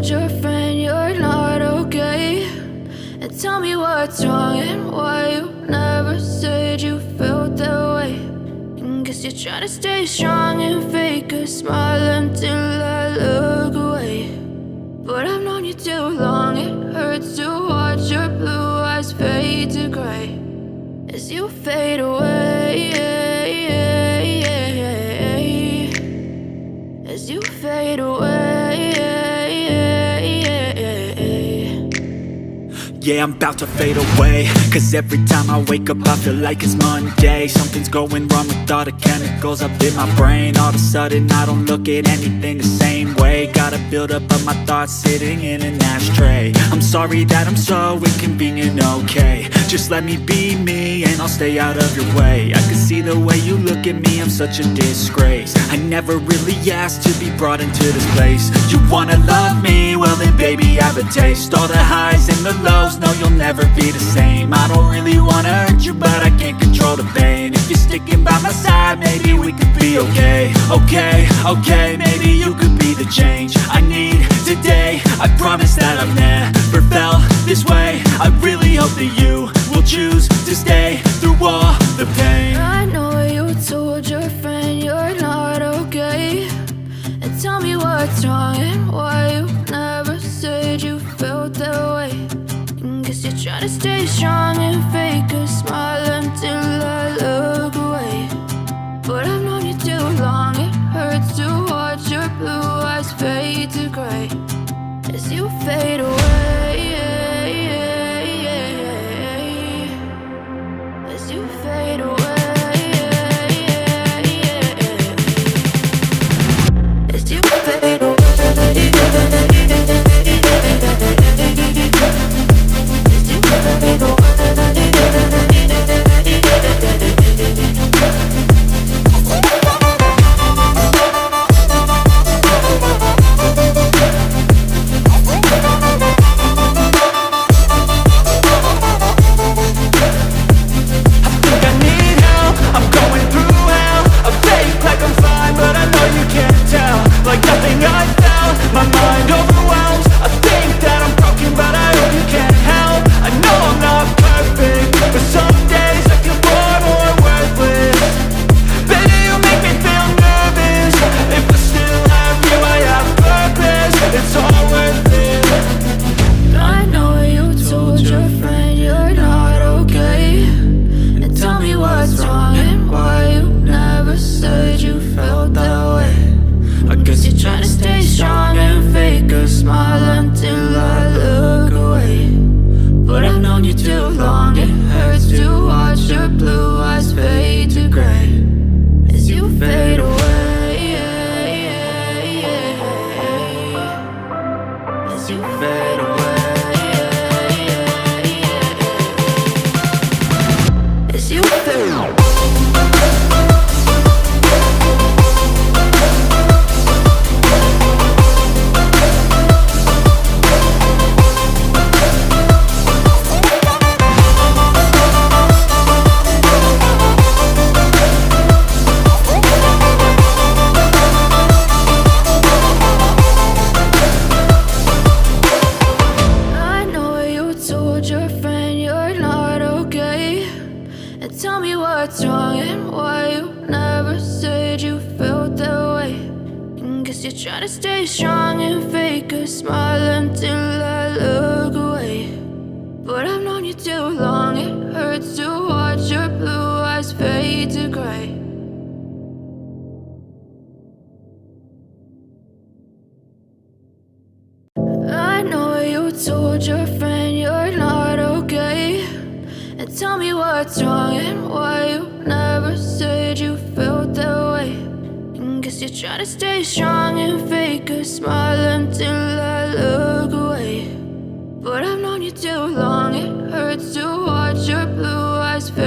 told your friend you're not okay? And tell me what's wrong and why you never said you felt that way. And guess you're trying to stay strong and fake a smile until I look away. But I've known you too long, it hurts to watch your blue eyes fade to gray as you fade away, as you fade away. Yeah, I'm about to fade away, cause every time I wake up I feel like it's Monday. Something's going wrong with all the chemicals up in my brain. All of a sudden I don't look at anything the same way. Got a buildup of my thoughts sitting in an ashtray. I'm sorry that I'm so inconvenient, okay? Just let me be me and I'll stay out of your way. I can see the way you look at me, I'm such a disgrace. I never really asked to be brought into this place. You wanna love me? Well then baby I have a taste. All the highs and the lows, no, you'll never be the same. I don't really wanna hurt you, but I can't control the pain. If you're sticking by my side, maybe we could be okay. Okay, maybe you could be the change I need today. I promise that I've never felt this way. I really hope that you will choose to stay through all the pain. I know you told your friend you're not okay. And tell me what's wrong and why you never said you felt that way. Guess you're trying to stay strong and fake a smile until I look away. But I've known you too long, it hurts to watch your blue eyes fade to gray as you fade away, as you fade away, as you fade away. Tell me what's wrong and why you never said you felt that way. And guess you're trying to stay strong and fake a smile until I look away. But I've known you too long, it hurts to watch your blue eyes fade to gray. I know you told your friend you're not okay. And tell me what's wrong and why you never said you felt that way. And guess you're trying to stay strong and fake a smile until I look away. But I've known you too long, it hurts to watch your blue eyes fade.